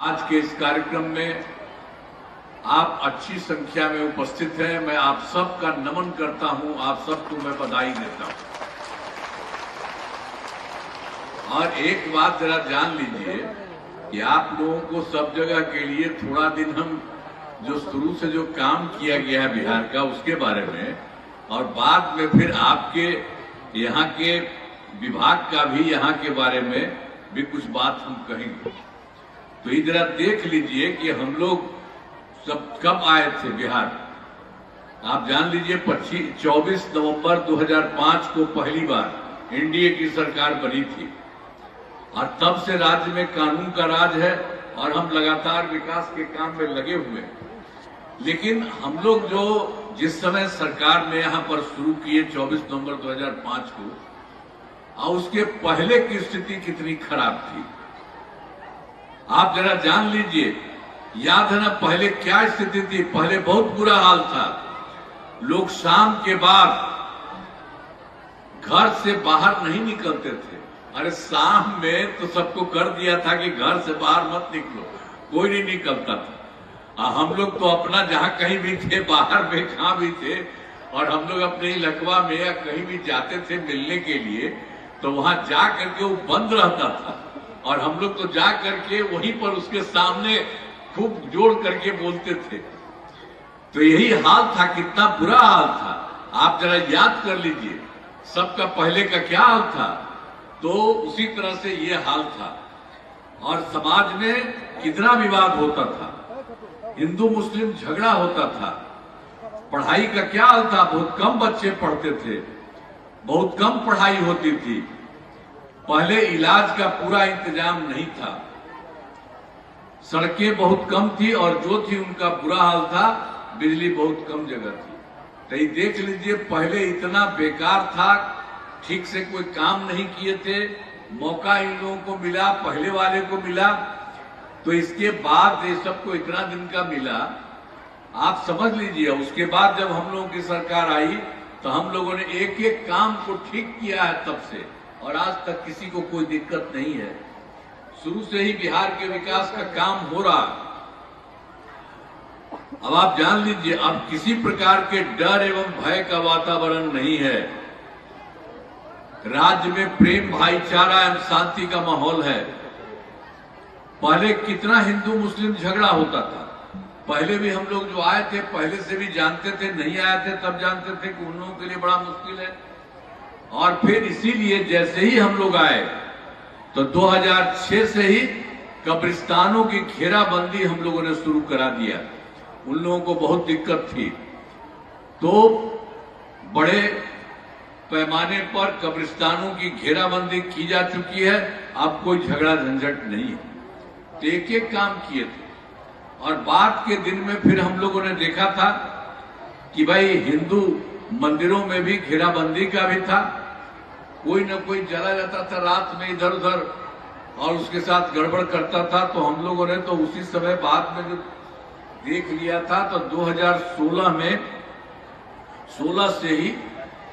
आज के इस कार्यक्रम में आप अच्छी संख्या में उपस्थित हैं। मैं आप सबका नमन करता हूं, आप सबको मैं बधाई देता हूं। और एक बात जरा जान लीजिए कि आप लोगों को सब जगह के लिए थोड़ा दिन हम जो शुरू से जो काम किया गया है बिहार का उसके बारे में, और बाद में फिर आपके यहाँ के विभाग का भी यहाँ के बारे में भी कुछ बात हम कहेंगे। तो ये जरा देख लीजिए कि हम लोग सब कब आए थे बिहार। आप जान लीजिए 24 नवंबर 2005 को पहली बार एनडीए की सरकार बनी थी और तब से राज्य में कानून का राज है और हम लगातार विकास के काम में लगे हुए हैं। लेकिन हम लोग जो जिस समय सरकार ने यहाँ पर शुरू किए 24 नवंबर 2005 को, और उसके पहले की स्थिति कितनी खराब थी आप जरा जान लीजिए। याद है ना पहले क्या स्थिति थी? पहले बहुत बुरा हाल था। लोग शाम के बाद घर से बाहर नहीं निकलते थे। अरे शाम में तो सबको कर दिया था कि घर से बाहर मत निकलो, कोई नहीं निकलता था। हम लोग तो अपना जहां कहीं भी थे, बाहर में कहां भी थे, और हम लोग अपने इलाकवा में या कहीं भी जाते थे मिलने के लिए, तो वहां जा करके वो बंद रहता था और हम लोग तो जा करके वहीं पर उसके सामने खूब जोड़ करके बोलते थे। तो यही हाल था, कितना बुरा हाल था। आप जरा याद कर लीजिए सबका पहले का क्या हाल था, तो उसी तरह से ये हाल था। और समाज में कितना विवाद होता था, हिंदू मुस्लिम झगड़ा होता था। पढ़ाई का क्या हाल था, बहुत कम बच्चे पढ़ते थे, बहुत कम पढ़ाई होती थी। पहले इलाज का पूरा इंतजाम नहीं था, सड़कें बहुत कम थी और जो थी उनका बुरा हाल था, बिजली बहुत कम जगह थी। तो ये देख लीजिए पहले इतना बेकार था, ठीक से कोई काम नहीं किए थे। मौका इन लोगों को मिला, पहले वाले को मिला, तो इसके बाद ये सबको इतना दिन का मिला। आप समझ लीजिए उसके बाद जब हम लोगों की सरकार आई तो हम लोगों ने एक एक काम को ठीक किया है तब से, और आज तक किसी को कोई दिक्कत नहीं है। शुरू से ही बिहार के विकास का काम हो रहा। अब आप जान लीजिए अब किसी प्रकार के डर एवं भय का वातावरण नहीं है। राज्य में प्रेम भाईचारा एवं शांति का माहौल है। पहले कितना हिंदू मुस्लिम झगड़ा होता था। पहले भी हम लोग जो आए थे पहले से भी जानते थे, नहीं आए थे तब जानते थे कि उन लोगों के लिए बड़ा मुश्किल है। और फिर इसीलिए जैसे ही हम लोग आए तो 2006 से ही कब्रिस्तानों की घेराबंदी हम लोगों ने शुरू करा दिया। उन लोगों को बहुत दिक्कत थी, तो बड़े पैमाने पर कब्रिस्तानों की घेराबंदी की जा चुकी है। अब कोई झगड़ा झंझट नहीं है। तो एक एक काम किए थे। और बाद के दिन में फिर हम लोगों ने देखा था कि भाई हिंदू मंदिरों में भी घेराबंदी का भी था। कोई न कोई चला जाता था रात में इधर उधर और उसके साथ गड़बड़ करता था। तो हम लोगों ने तो उसी समय बाद में जो देख लिया था, तो 2016 में 16 से ही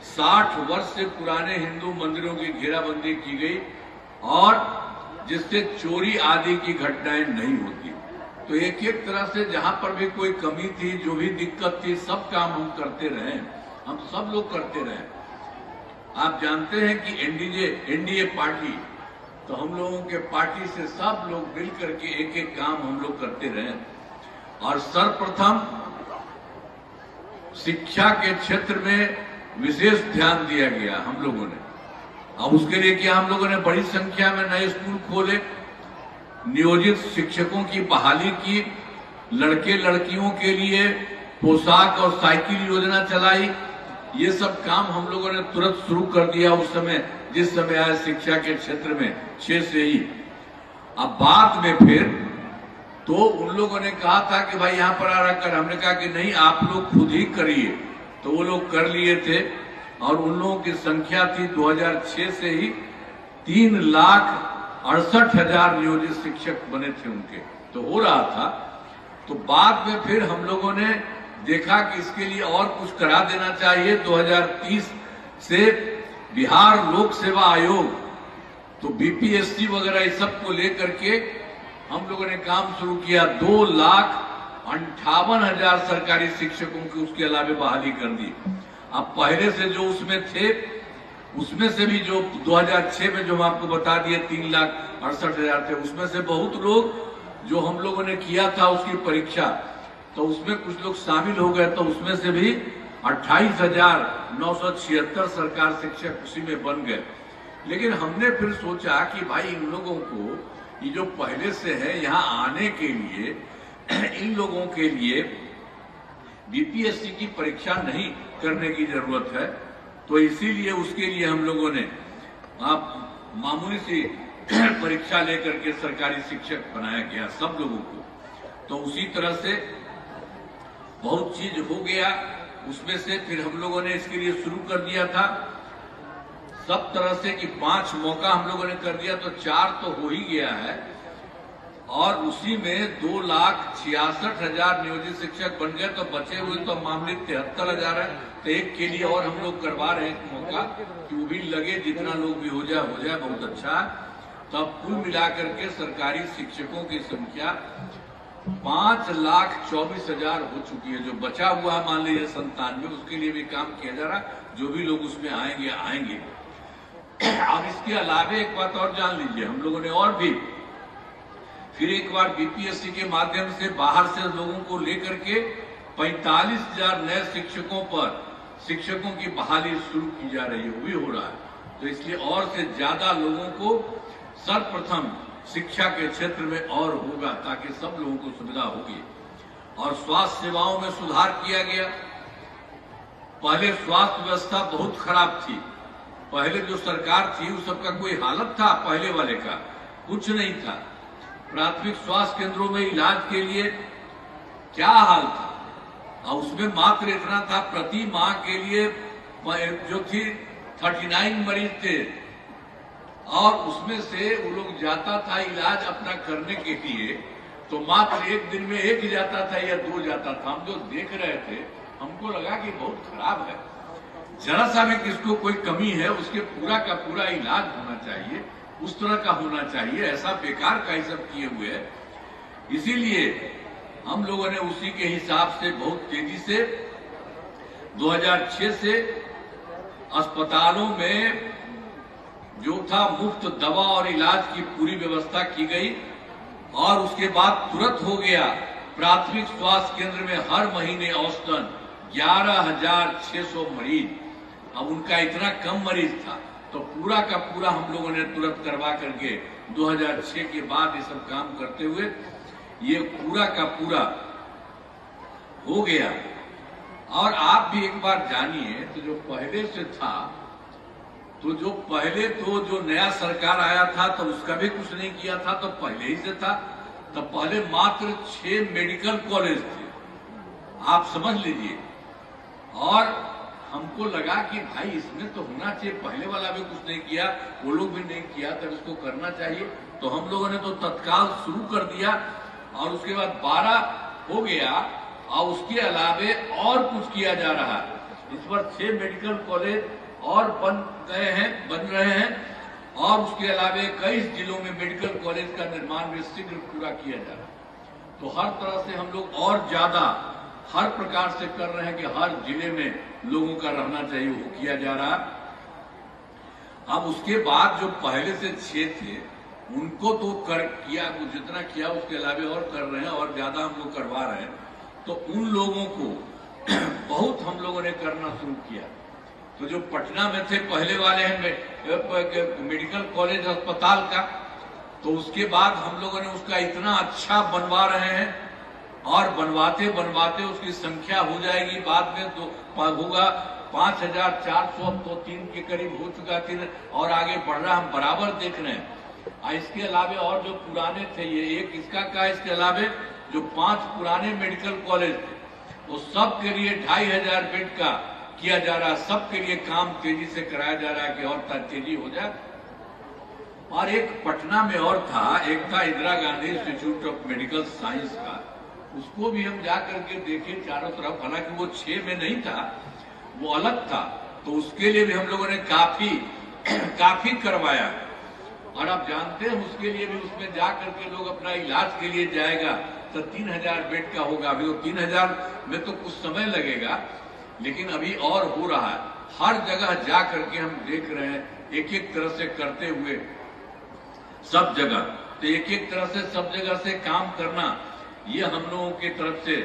60 वर्ष से पुराने हिंदू मंदिरों की घेराबंदी की गई, और जिससे चोरी आदि की घटनाएं नहीं होती। तो एक एक तरह से जहां पर भी कोई कमी थी, जो भी दिक्कत थी, सब काम हम करते रहे, हम सब लोग करते रहे। आप जानते हैं कि एनडीए पार्टी, तो हम लोगों के पार्टी से सब लोग मिल करके एक एक काम हम लोग करते रहे। और सर्वप्रथम शिक्षा के क्षेत्र में विशेष ध्यान दिया गया हम लोगों ने। अब उसके लिए क्या हम लोगों ने बड़ी संख्या में नए स्कूल खोले, नियोजित शिक्षकों की बहाली की, लड़के लड़कियों के लिए पोशाक और साइकिल योजना चलाई। ये सब काम हम लोगों ने तुरंत शुरू कर दिया उस समय, जिस समय आया शिक्षा के क्षेत्र में 6 से ही। अब बाद में फिर तो उन लोगों ने कहा था कि भाई यहाँ पर आ रहा कर, हमने कहा कि नहीं आप लोग खुद ही करिए। तो वो लोग कर लिए थे और उन लोगों की संख्या थी 2006 से ही 3,68,000 नियोजित शिक्षक बने थे उनके, तो हो रहा था। तो बाद में फिर हम लोगों ने देखा कि इसके लिए और कुछ करा देना चाहिए। 2030 से बिहार लोक सेवा आयोग, तो बीपीएससी वगैरह इस सब को लेकर के हम लोगों ने काम शुरू किया। 2,58,000 सरकारी शिक्षकों की उसके अलावे बहाली कर दी। अब पहले से जो उसमें थे, उसमें से भी जो 2006 में जो हम आपको बता दिए 3,68,000 थे, उसमें से बहुत लोग जो हम लोगों ने किया था उसकी परीक्षा, तो उसमें कुछ लोग शामिल हो गए, तो उसमें से भी 28,976 सरकार शिक्षक उसी में बन गए। लेकिन हमने फिर सोचा कि भाई इन लोगों को, ये जो पहले से है, यहाँ आने के लिए इन लोगों के लिए बीपीएससी की परीक्षा नहीं करने की जरूरत है। तो इसीलिए उसके लिए हम लोगों ने मामूली सी परीक्षा लेकर के सरकारी शिक्षक बनाया गया सब लोगों को। तो उसी तरह से बहुत चीज हो गया। उसमें से फिर हम लोगों ने इसके लिए शुरू कर दिया था सब तरह से कि 5 मौका हम लोगों ने कर दिया, तो 4 तो हो ही गया है। और उसी में 2,66,000 नियोजित शिक्षक बन गए, तो बचे हुए तो मामले 73,000 है। तो एक के लिए और हम लोग करवा रहे हैं एक मौका कि वो भी लगे, जितना लोग भी हो जाए बहुत अच्छा। तब कुल मिलाकर के सरकारी शिक्षकों की संख्या 5,24,000 हो चुकी है। जो बचा हुआ है मान लीजिए 97, उसके लिए भी काम किया जा रहा है। जो भी लोग उसमें आएंगे। अब इसके अलावे एक बात और जान लीजिए, हम लोगों ने और भी फिर एक बार बीपीएससी के माध्यम से बाहर से लोगों को लेकर के 45,000 नए शिक्षकों की बहाली शुरू की जा रही है, वो भी हो रहा है। तो इसलिए और से ज्यादा लोगों को सर्वप्रथम शिक्षा के क्षेत्र में और होगा, ताकि सब लोगों को सुविधा होगी। और स्वास्थ्य सेवाओं में सुधार किया गया। पहले स्वास्थ्य व्यवस्था बहुत खराब थी। पहले जो सरकार थी उस सबका कोई हालत था, पहले वाले का कुछ नहीं था। प्राथमिक स्वास्थ्य केंद्रों में इलाज के लिए क्या हाल था, और उसमें मात्र इतना था, प्रति माह के लिए जो थी 39 मरीज थे, और उसमें से वो लोग जाता था इलाज अपना करने के लिए, तो मात्र एक दिन में एक जाता था या 2 जाता था। हम जो देख रहे थे हमको लगा कि बहुत खराब है। जरा सा भी किसको कोई कमी है, उसके पूरा का पूरा इलाज होना चाहिए, उस तरह का होना चाहिए। ऐसा बेकार का ही सब किए हुए है। इसीलिए हम लोगों ने उसी के हिसाब से बहुत तेजी से 2006 से अस्पतालों में जो था मुफ्त दवा और इलाज की पूरी व्यवस्था की गई। और उसके बाद तुरंत हो गया प्राथमिक स्वास्थ्य केंद्र में हर महीने औसतन 11,600 मरीज। अब उनका इतना कम मरीज था, तो पूरा का पूरा हम लोगों ने तुरंत करवा करके 2006 के बाद ये सब काम करते हुए ये पूरा का पूरा हो गया। और आप भी एक बार जानिए, तो जो पहले से था, तो जो पहले तो जो नया सरकार आया था तो उसका भी कुछ नहीं किया था, तो पहले ही से था। तो पहले मात्र 6 मेडिकल कॉलेज थे, आप समझ लीजिए। और हमको लगा कि भाई इसमें तो होना चाहिए, पहले वाला भी कुछ नहीं किया, वो लोग भी नहीं किया, तब इसको करना चाहिए। तो हम लोगों ने तो तत्काल शुरू कर दिया, और उसके बाद 12 हो गया, और उसके अलावे और कुछ किया जा रहा है। इस पर 6 मेडिकल कॉलेज और बन रहे हैं, और उसके अलावे 21 जिलों में मेडिकल कॉलेज का निर्माण भी शीघ्र पूरा किया जा रहा है। तो हर तरह से हम लोग और ज्यादा हर प्रकार से कर रहे हैं कि हर जिले में लोगों का रहना चाहिए, वो किया जा रहा है। अब उसके बाद जो पहले से 6 थे उनको तो किया, जितना किया उसके अलावे और कर रहे हैं, और ज्यादा हम लोग करवा रहे हैं। तो उन लोगों को बहुत हम लोगों ने करना शुरू किया। तो जो पटना में थे पहले वाले हैं मेडिकल कॉलेज अस्पताल का, तो उसके बाद हम लोगों ने उसका इतना अच्छा बनवा रहे हैं, और बनवाते बनवाते उसकी संख्या हो जाएगी बाद में, तो होगा 5,400, अब तो 3 के करीब हो चुका, 3 और आगे बढ़ रहा, हम बराबर देख रहे हैं। इसके अलावे और जो पुराने थे, ये एक इसका का, इसके अलावे जो 5 पुराने मेडिकल कॉलेज थे, वो सब के लिए 2,500 बेड का किया जा रहा है। सबके लिए काम तेजी से कराया जा रहा है कि और तेजी हो जाए। और एक पटना में और था, एक था Indira Gandhi institute of medical science का, उसको भी हम जा करके देखे चारों तरफ। हालांकि वो 6 में नहीं था, वो अलग था, तो उसके लिए भी हम लोगों ने काफी करवाया। और आप जानते हैं उसके लिए भी उसमें जा करके लोग अपना इलाज के लिए जाएगा तो 3000 बेड का होगा। अभी तो 3000 में तो कुछ समय लगेगा, लेकिन अभी और हो रहा है। हर जगह जा करके हम देख रहे हैं एक एक तरह से करते हुए सब जगह, तो एक एक तरह से सब जगह से काम करना, ये हम लोगों की तरफ से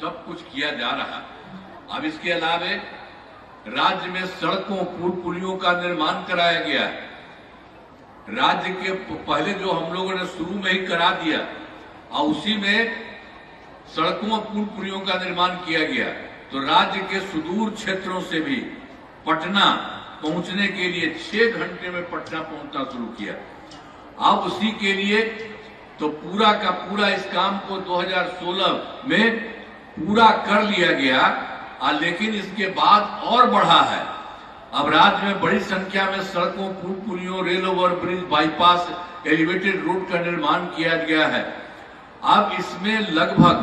सब कुछ किया जा रहा है। अब इसके अलावे राज्य में सड़कों पुल पुलियों का निर्माण कराया गया है। राज्य के पहले जो हम लोगों ने शुरू में ही करा दिया और उसी में सड़कों और पुल पुलियों का निर्माण किया गया, तो राज्य के सुदूर क्षेत्रों से भी पटना पहुंचने के लिए 6 घंटे में पटना पहुंचना शुरू किया। अब उसी के लिए तो पूरा का पूरा इस काम को 2016 में पूरा कर लिया गया, लेकिन इसके बाद और बढ़ा है। अब राज्य में बड़ी संख्या में सड़कों पुल पुलियों rail over bridge bypass elevated road का निर्माण किया गया है। अब इसमें लगभग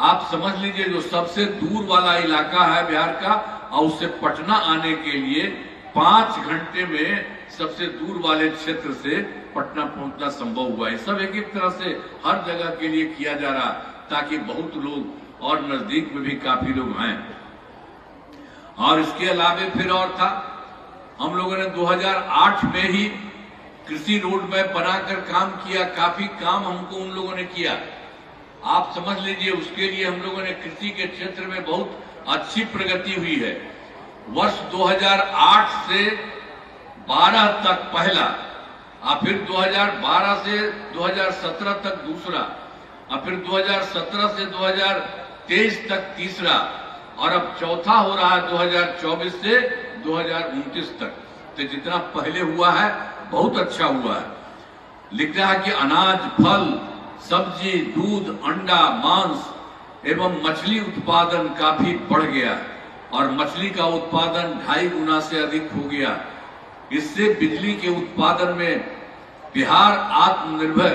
आप समझ लीजिए जो सबसे दूर वाला इलाका है बिहार का, और उससे पटना आने के लिए 5 घंटे में सबसे दूर वाले क्षेत्र से पटना पहुंचना संभव हुआ। ये सब एक एक तरह से हर जगह के लिए किया जा रहा, ताकि बहुत लोग और नजदीक में भी काफी लोग आए। और इसके अलावे फिर और था, हम लोगों ने 2008 में ही कृषि रोड मैप बनाकर काम किया। काफी काम हमको उन लोगों ने किया। आप समझ लीजिए उसके लिए हम लोगों ने कृषि के क्षेत्र में बहुत अच्छी प्रगति हुई है। वर्ष 2008 से 12 तक पहला, और फिर 2012 से 2017 तक दूसरा, और फिर 2017 से 2023 तक तीसरा, और अब चौथा हो रहा है 2024 से 2029 तक। तो जितना पहले हुआ है बहुत अच्छा हुआ है। लिख रहा है कि अनाज, फल, सब्जी, दूध, अंडा, मांस एवं मछली उत्पादन काफी बढ़ गया और मछली का उत्पादन 2.5 गुना से अधिक हो गया। इससे बिजली के उत्पादन में बिहार आत्मनिर्भर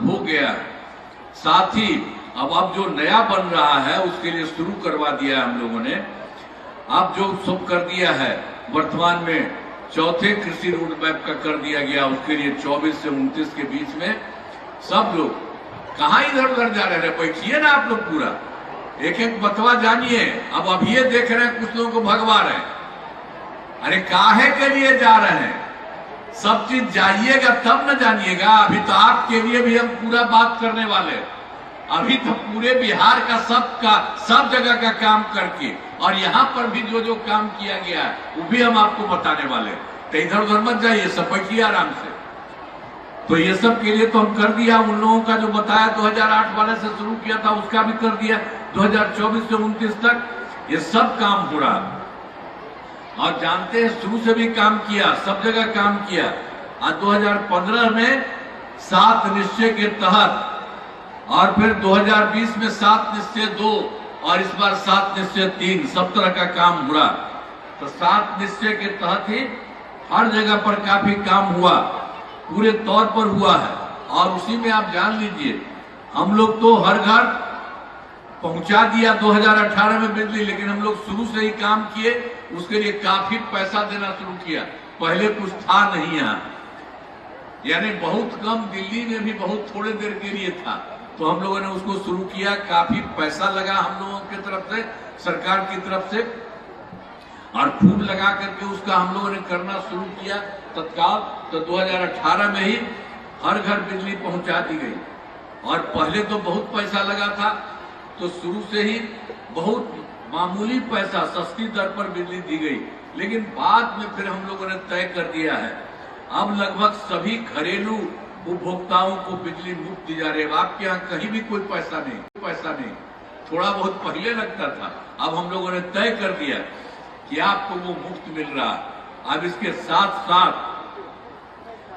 हो गया। साथ ही अब जो नया बन रहा है उसके लिए शुरू करवा दिया है हम लोगों ने। अब जो सब कर दिया है वर्तमान में चौथे कृषि रोड मैप का कर दिया गया, उसके लिए 24 से 29 के बीच में सब लोग कहां इधर उधर जा रहे हैं। बैठिए ना आप लोग, पूरा एक एक बतवा जानिए। अब ये देख रहे हैं कुछ लोगों को भगवा रहे हैं, अरे काहे के लिए जा रहे हैं? सब चीज जाइएगा तब न जानिएगा। अभी तो आपके लिए भी हम पूरा बात करने वाले, अभी तो पूरे बिहार का सब जगह का काम करके, और यहाँ पर भी जो जो काम किया गया है वो भी हम आपको बताने वाले। तो इधर उधर मत जाइए, सब बैठिए आराम से। तो ये सब के लिए तो हम कर दिया। उन लोगों का जो बताया 2008 वाले से शुरू किया था उसका भी कर दिया 2024 से 29 तक। ये सब काम हो रहा, और जानते हैं शुरू से भी काम किया, सब जगह काम किया। आज 2015 में 7 निश्चय के तहत, और फिर 2020 में 7 निश्चय 2, और इस बार 7 निश्चय 3, सब तरह का काम हुआ। तो 7 निश्चय के तहत ही हर जगह पर काफी काम हुआ, पूरे तौर पर हुआ है। और उसी में आप जान लीजिए हम लोग तो हर घर पहुंचा दिया 2018 में बिजली, लेकिन हम लोग शुरू से ही काम किए, उसके लिए काफी पैसा देना शुरू किया। पहले कुछ था नहीं यहाँ, यानी बहुत कम, दिल्ली में भी बहुत थोड़े देर के लिए था, तो हम लोगों ने उसको शुरू किया। काफी पैसा लगा हम लोगों की तरफ से, सरकार की तरफ से, और खूब लगा करके उसका हम लोगों ने करना शुरू किया तत्काल। तो 2018 में ही हर घर बिजली पहुंचा दी गई। और पहले तो बहुत पैसा लगा था, तो शुरू से ही बहुत मामूली पैसा सस्ती दर पर बिजली दी गई, लेकिन बाद में फिर हम लोगों ने तय कर दिया है अब लगभग सभी घरेलू उपभोक्ताओं को बिजली मुफ्त दी जा रही है। आपके यहाँ कहीं भी कोई पैसा नहीं, थोड़ा बहुत पहले लगता था, अब हम लोगों ने तय कर दिया कि आपको वो मुफ्त मिल रहा है। अब इसके साथ साथ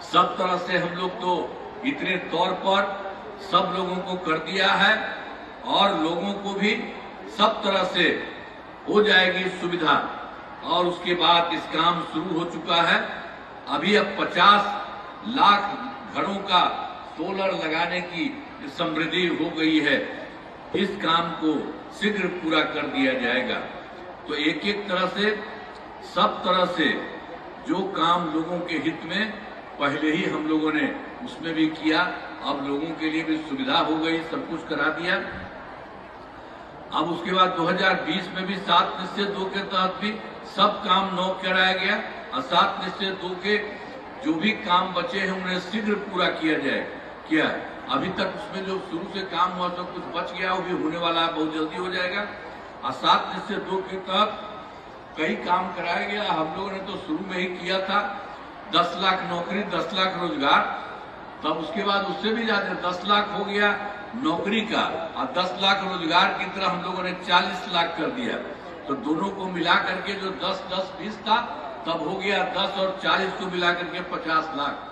सब तरह से हम लोग तो इतने तौर पर सब लोगों को कर दिया है, और लोगों को भी सब तरह से हो जाएगी सुविधा। और उसके बाद इस काम शुरू हो चुका है। अभी अब 50 लाख घरों का सोलर लगाने की समृद्धि हो गई है। इस काम को शीघ्र पूरा कर दिया जाएगा। तो एक एक तरह से सब तरह से जो काम लोगों के हित में पहले ही हम लोगों ने उसमें भी किया, अब लोगों के लिए भी सुविधा हो गई, सब कुछ करा दिया। अब उसके बाद 2020 में भी 7 निश्चय 2 के तहत भी सब काम नौ कराया गया और 7 निश्चय 2 के जो भी काम बचे हैं उन्हें शीघ्र पूरा किया है। अभी तक उसमें जो शुरू से काम हुआ तो कुछ बच गया, वो भी होने वाला है, बहुत जल्दी हो जाएगा। और 7 निश्चय 2 के तहत कई काम कराया गया। हम लोगों ने तो शुरू में ही किया था 10 लाख नौकरी, 10 लाख रोजगार, तब उसके बाद उससे भी ज्यादा 10 लाख हो गया नौकरी का और 10 लाख रोजगार की तरह हम लोगों ने 40 लाख कर दिया। तो दोनों को मिला करके जो 10-10-20 था तब हो गया 10 और 40 को मिला करके 50 लाख।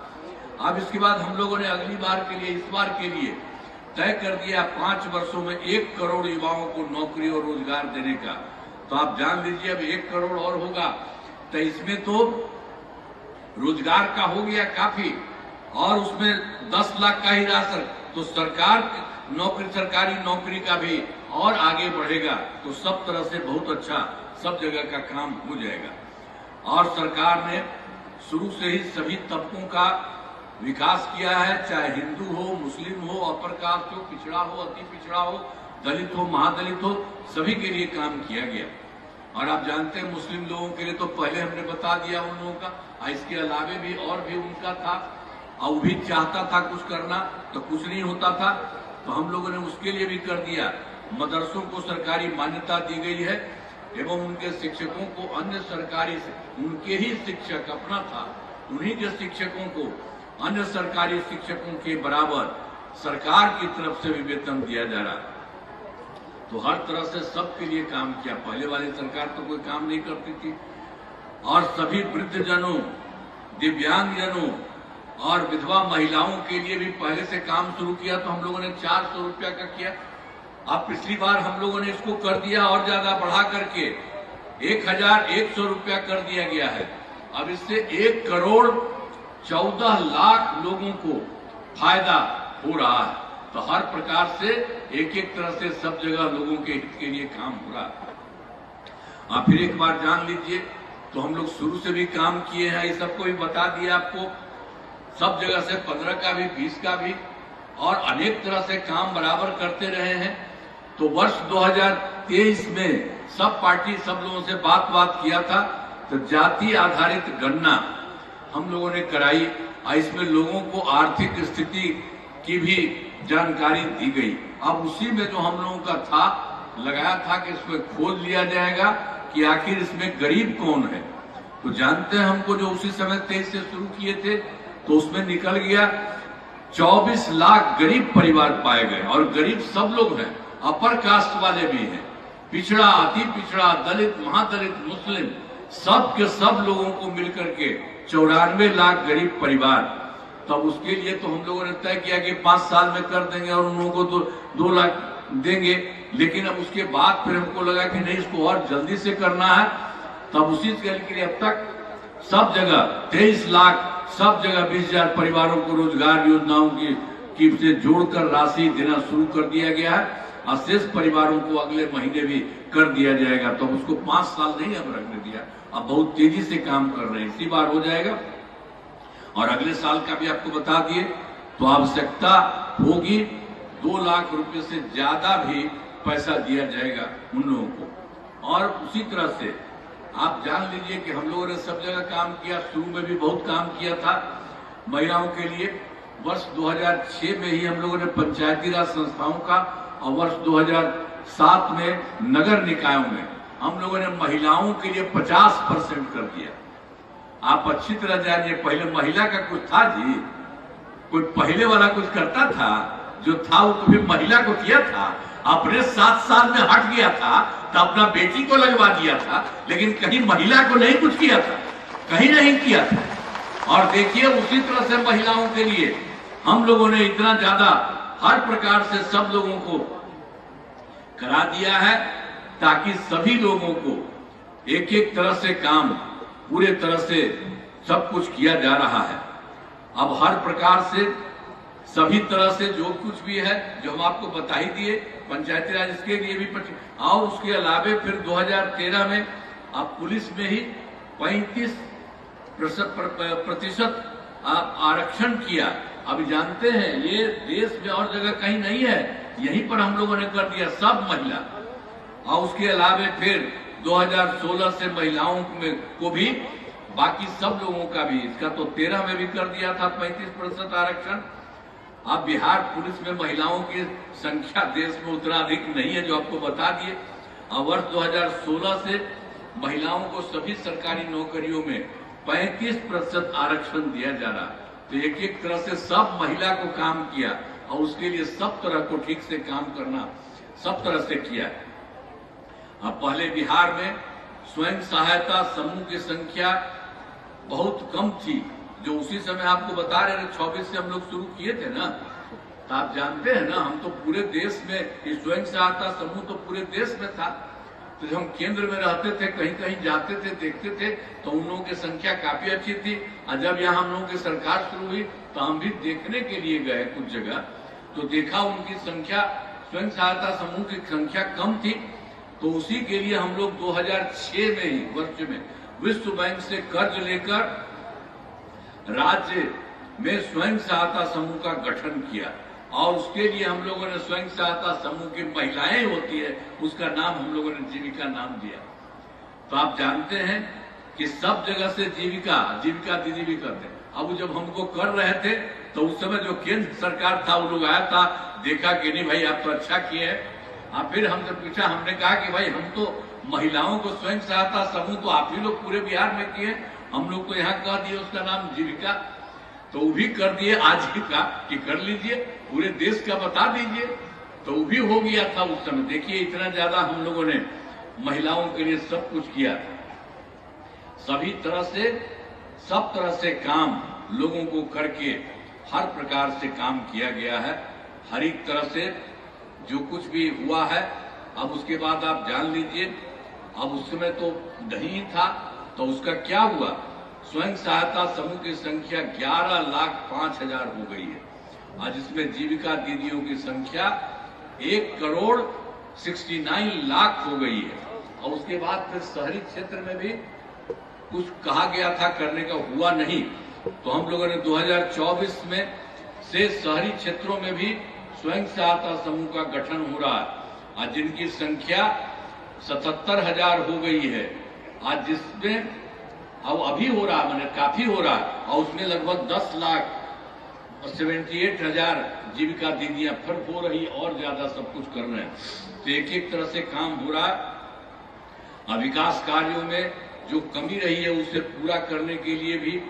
अब इसके बाद हम लोगों ने अगली बार के लिए, इस बार के लिए तय कर दिया 5 वर्षों में 1 करोड़ युवाओं को नौकरी और रोजगार देने का। तो आप जान लीजिए अब 1 करोड़ और होगा, तो इसमें तो रोजगार का हो गया काफी और उसमें 10 लाख का ही राशन, तो सरकारी नौकरी का भी और आगे बढ़ेगा। तो सब तरह से बहुत अच्छा सब जगह का काम हो जाएगा। और सरकार ने शुरू से ही सभी तबकों का विकास किया है, चाहे हिंदू हो, मुस्लिम हो, अपर कास्ट हो, पिछड़ा हो, अति पिछड़ा हो, दलित हो, महादलित हो, सभी के लिए काम किया गया। और आप जानते हैं मुस्लिम लोगों के लिए तो पहले हमने बता दिया उन लोगों का, इसके अलावे भी और भी उनका था और वो भी चाहता था कुछ करना तो कुछ नहीं होता था, तो हम लोगों ने उसके लिए भी कर दिया। मदरसों को सरकारी मान्यता दी गई है एवं उनके शिक्षकों को अन्य सरकारी, उनके ही शिक्षक अपना था, उन्हीं के शिक्षकों को अन्य सरकारी शिक्षकों के बराबर सरकार की तरफ से भी वेतन दिया जा रहा। तो हर तरह से सबके लिए काम किया। पहले वाली सरकार तो कोई काम नहीं करती थी। और सभी वृद्धजनों, दिव्यांगजनों और विधवा महिलाओं के लिए भी पहले से काम शुरू किया, तो हम लोगों ने 400 रुपया का किया। अब पिछली बार हम लोगों ने इसको कर दिया और ज्यादा बढ़ा करके 1100 रुपया कर दिया गया है। अब इससे 1 करोड़ 14 लाख लोगों को फायदा हो रहा है। तो हर प्रकार से एक एक तरह से सब जगह लोगों के हित के लिए काम हो रहा है। आप फिर एक बार जान लीजिए, तो हम लोग शुरू से भी काम किए हैं, ये सबको भी बता दिया आपको, सब जगह से 15 का भी, 20 का भी, और अनेक तरह से काम बराबर करते रहे हैं। तो वर्ष 2023 में सब पार्टी सब लोगों से बात किया था, तो जाति आधारित गणना हम लोगों ने कराई और इसमें लोगों को आर्थिक स्थिति की भी जानकारी दी गई। अब उसी में जो हम लोगों का था लगाया था कि इसमें खोज लिया जाएगा कि आखिर इसमें गरीब कौन है। तो जानते हैं हमको जो उसी समय 23 से शुरू किए थे, तो उसमें निकल गया 24 लाख गरीब परिवार पाए गए। और गरीब सब लोग हैं, अपर कास्ट वाले भी हैं, पिछड़ा, अति पिछड़ा, दलित, महादलित, मुस्लिम, सब के सब लोगों को मिलकर के 94 लाख गरीब परिवार। तब उसके लिए तो हम लोगों ने तय किया कि 5 साल में कर देंगे और उन लोगों को 2 लाख देंगे। लेकिन अब उसके बाद फिर हमको लगा कि नहीं, इसको और जल्दी से करना है। तब उसी के लिए अब तक सब जगह 23 लाख, सब जगह 20,000 परिवारों को रोजगार योजनाओं की से जोड़कर राशि देना शुरू कर दिया गया है और शेष परिवारों को अगले महीने भी कर दिया जाएगा। तो उसको 5 साल नहीं अब रखने दिया, अब बहुत तेजी से काम कर रहे हैं, इसी बार हो जाएगा। और अगले साल का भी आपको बता दिए, तो आवश्यकता होगी 2 लाख रुपए से ज्यादा भी पैसा दिया जाएगा उन लोगों को। और उसी तरह से आप जान लीजिए कि हम लोगों ने सब जगह काम किया, शुरू में भी बहुत काम किया था महिलाओं के लिए। वर्ष 2006 में ही हम लोगों ने पंचायती राज संस्थाओं का और वर्ष 2007 में नगर निकायों में हम लोगों ने महिलाओं के लिए 50% कर दिया। आप अच्छी तरह जानिए, पहले महिला का कुछ था जी, कोई पहले वाला कुछ करता था, जो था वो कभी महिला को किया था? अपने 7 साल में हट गया था तो अपना बेटी को लगवा दिया था, लेकिन कहीं महिला को नहीं कुछ किया था, कहीं नहीं किया था। और देखिए उसी तरह से महिलाओं के लिए हम लोगों ने इतना ज्यादा हर प्रकार से सब लोगों को करा दिया है, ताकि सभी लोगों को एक एक तरह से काम पूरे तरह से सब कुछ किया जा रहा है। अब हर प्रकार से सभी तरह से जो कुछ भी है, जो हम आपको बता ही दिए, पंचायती राज इसके लिए भी और उसके अलावे फिर 2013 में अब पुलिस में ही 35 प्रतिशत आरक्षण किया। अभी जानते हैं ये देश में और जगह कहीं नहीं है, यहीं पर हम लोगों ने कर दिया सब महिला। और उसके अलावा फिर 2016 से महिलाओं को भी, बाकी सब लोगों का भी, इसका तो 13 में भी कर दिया था 35% आरक्षण। अब बिहार पुलिस में महिलाओं की संख्या देश में उतना अधिक नहीं है जो आपको बता दिए। और वर्ष 2016 से महिलाओं को सभी सरकारी नौकरियों में 35% आरक्षण दिया जा रहा। तो एक एक तरह से सब महिला को काम किया और उसके लिए सब तरह को ठीक से काम करना सब तरह से किया। अब पहले बिहार में स्वयं सहायता समूह की संख्या बहुत कम थी, जो उसी समय आपको बता रहे थे 26 से हम लोग शुरू किए थे ना। तो आप जानते हैं ना, हम तो पूरे देश में ये स्वयं सहायता समूह तो पूरे देश में था। तो जब हम केंद्र में रहते थे, कहीं कहीं जाते थे, देखते थे, तो उन लोगों की संख्या काफी अच्छी थी। और जब यहाँ हम लोगों की सरकार शुरू हुई तो हम भी देखने के लिए गए कुछ जगह, तो देखा उनकी संख्या, स्वयं सहायता समूह की संख्या कम थी। तो उसी के लिए हम लोग 2006 में ही वर्ष में विश्व बैंक से कर्ज लेकर राज्य में स्वयं सहायता समूह का गठन किया। और उसके लिए हम लोगों ने स्वयं सहायता समूह की महिलाएं होती है, उसका नाम हम लोगों ने जीविका नाम दिया। तो आप जानते हैं कि सब जगह से जीविका दीदी भी करते हैं। अब जब हमको कर रहे थे तो उस समय जो केंद्र सरकार था वो लोग आया था, देखा कि नहीं भाई आप तो अच्छा किए हैं। फिर हमसे पूछा, हमने कहा कि भाई हम तो महिलाओं को स्वयं सहायता समूह तो आप ही लोग पूरे बिहार में किए, हम लोग को यहाँ कह दिए उसका नाम जीविका, तो वो भी कर दिए आजीविका कि कर लीजिए, पूरे देश का बता दीजिए। तो वो भी हो गया था उस समय। देखिए इतना ज्यादा हम लोगों ने महिलाओं के लिए सब कुछ किया, सभी तरह से सब तरह से काम लोगों को करके हर प्रकार से काम किया गया है, हर एक तरह से जो कुछ भी हुआ है। अब उसके बाद आप जान लीजिए, अब उस समय तो नहीं था, तो उसका क्या हुआ, स्वयं सहायता समूह की संख्या 11,05,000 हो गई है। आज इसमें जीविका दीदियों की संख्या 1,69,00,000 हो गई है। और उसके बाद फिर शहरी क्षेत्र में भी कुछ कहा गया था करने का, हुआ नहीं। तो हम लोगों ने 2024 में से शहरी क्षेत्रों में भी स्वयं सहायता समूह का गठन हो रहा है, आज जिनकी संख्या 77,000 हो गई है। आज जिसमें अब अभी हो रहा, मैंने काफी हो रहा, और उसमें लगभग 10,78,000 जीविका दीदियां फिर हो रही और ज्यादा सब कुछ कर रहे हैं। तो एक एक तरह से काम हो रहा है। विकास कार्यों में जो कमी रही है उसे पूरा करने के लिए भी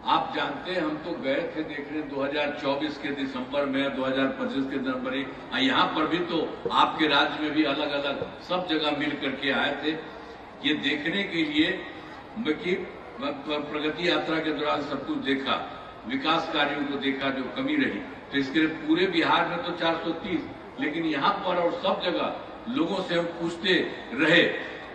आप जानते हैं, हम तो गए थे देखने 2024 के दिसंबर में, 2025 के जनवरी, यहाँ पर भी तो आपके राज्य में भी अलग अलग सब जगह मिल करके आए थे ये देखने के लिए कि प्रगति यात्रा के दौरान सब कुछ देखा, विकास कार्यों को देखा जो कमी रही। तो इसके लिए पूरे बिहार में तो 430, लेकिन यहाँ पर और सब जगह लोगों से हम पूछते रहे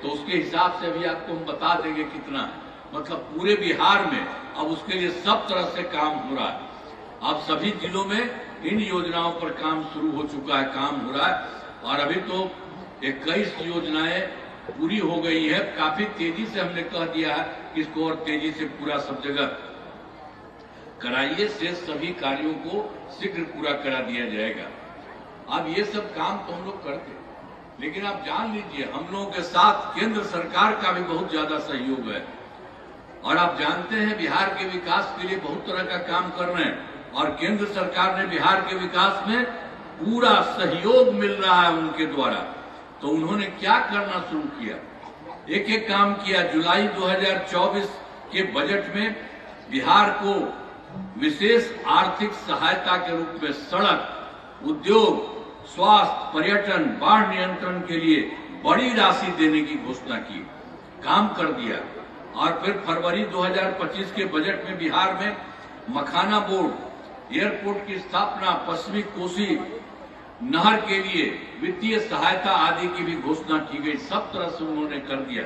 तो उसके हिसाब से अभी आपको हम बता देंगे कितना है, मतलब पूरे बिहार में अब उसके लिए सब तरह से काम हो रहा है। अब सभी जिलों में इन योजनाओं पर काम शुरू हो चुका है, काम हो रहा है। और अभी तो 21 योजनाएं पूरी हो गई है। काफी तेजी से हमने कह दिया है कि इसको और तेजी से पूरा सब जगह कराइए, से सभी कार्यों को शीघ्र पूरा करा दिया जाएगा। अब ये सब काम तो हम लोग करते, लेकिन आप जान लीजिए हम लोगों के साथ केंद्र सरकार का भी बहुत ज्यादा सहयोग है। और आप जानते हैं बिहार के विकास के लिए बहुत तरह का काम कर रहे हैं, और केंद्र सरकार ने बिहार के विकास में पूरा सहयोग मिल रहा है उनके द्वारा। तो उन्होंने क्या करना शुरू किया, एक एक काम किया। जुलाई 2024 के बजट में बिहार को विशेष आर्थिक सहायता के रूप में सड़क, उद्योग, स्वास्थ्य, पर्यटन, बाढ़ नियंत्रण के लिए बड़ी राशि देने की घोषणा की, काम कर दिया। और फिर फरवरी 2025 के बजट में बिहार में मखाना बोर्ड, एयरपोर्ट की स्थापना, पश्चिमी कोसी नहर के लिए वित्तीय सहायता आदि की भी घोषणा की गई। सब तरह से उन्होंने कर दिया।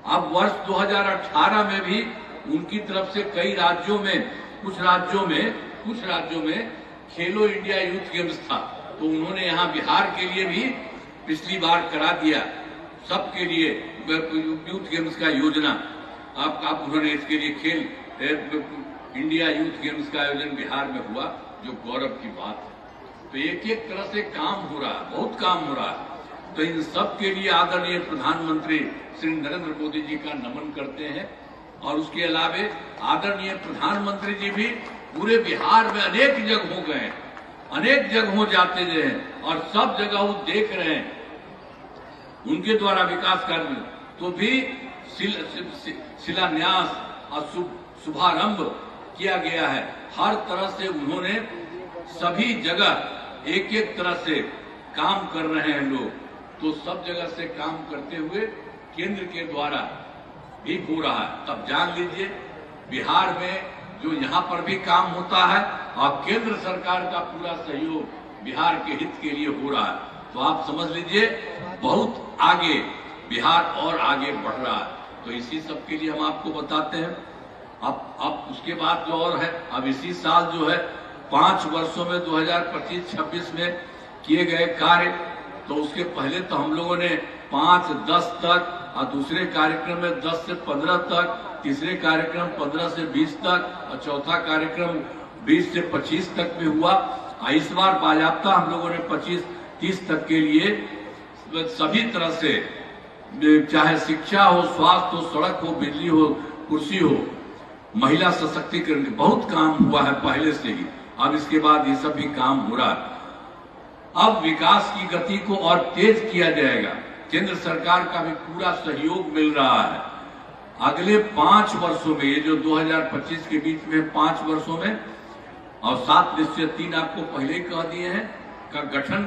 अब वर्ष 2018 में भी उनकी तरफ से कई राज्यों में, कुछ राज्यों में खेलो इंडिया यूथ गेम्स था, तो उन्होंने यहाँ बिहार के लिए भी पिछली बार करा दिया, सबके लिए यूथ गेम्स का योजना। आप उन्होंने इसके लिए खेल इंडिया यूथ गेम्स का आयोजन बिहार में हुआ, जो गौरव की बात है। तो एक एक तरह से काम हो रहा है, बहुत काम हो रहा है। तो इन सब के लिए आदरणीय प्रधानमंत्री श्री नरेंद्र मोदी जी का नमन करते हैं। और उसके अलावे आदरणीय प्रधानमंत्री जी भी पूरे बिहार में अनेक जगहों गए, अनेक जगहों जाते गए हैं और सब जगह वो देख रहे हैं उनके द्वारा विकास कार्य, तो भी शिलान्यास और शुभारंभ किया गया है। हर तरह से उन्होंने सभी जगह एक एक तरह से काम कर रहे हैं लोग। तो सब जगह से काम करते हुए केंद्र के द्वारा भी हो रहा है। तब जान लीजिए बिहार में जो यहाँ पर भी काम होता है और केंद्र सरकार का पूरा सहयोग बिहार के हित के लिए हो रहा है। तो आप समझ लीजिए बहुत आगे बिहार और आगे बढ़ रहा है। तो इसी सब के लिए हम आपको बताते हैं। अब उसके बाद जो और है, अब इसी साल जो है 5 वर्षों में 2025-26 में किए गए कार्य, तो उसके पहले तो हम लोगों ने 5-10 तक और दूसरे कार्यक्रम में 10 से 15 तक, तीसरे कार्यक्रम 15 से 20 तक और चौथा कार्यक्रम 20 से 25 तक में हुआ। इस बार बाजाप्ता हम लोगों ने 25-30 तक के लिए सभी तरह से, चाहे शिक्षा हो, स्वास्थ्य हो, सड़क हो, बिजली हो, कुर्सी हो, महिला सशक्तिकरण, बहुत काम हुआ है पहले से ही। अब इसके बाद ये सब भी काम हो रहा है। अब विकास की गति को और तेज किया जाएगा। केंद्र सरकार का भी पूरा सहयोग मिल रहा है। अगले 5 वर्षों में, ये जो 2025 के बीच में 5 वर्षों में, और 7 निश्चय 3 आपको पहले कह दिए हैं, का गठन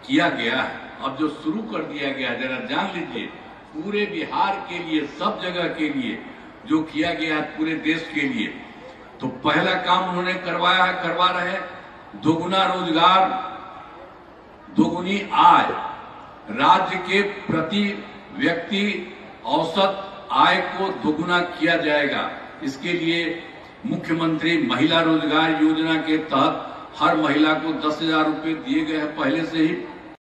किया गया है। अब जो शुरू कर दिया गया है, जरा जान लीजिए पूरे बिहार के लिए, सब जगह के लिए जो किया गया है, पूरे देश के लिए। तो पहला काम उन्होंने करवा रहे हैं, दोगुना रोजगार, दोगुनी आय, राज्य के प्रति व्यक्ति औसत आय को दोगुना किया जाएगा। इसके लिए मुख्यमंत्री महिला रोजगार योजना के तहत हर महिला को 10,000 रुपए दिए गए हैं पहले से ही।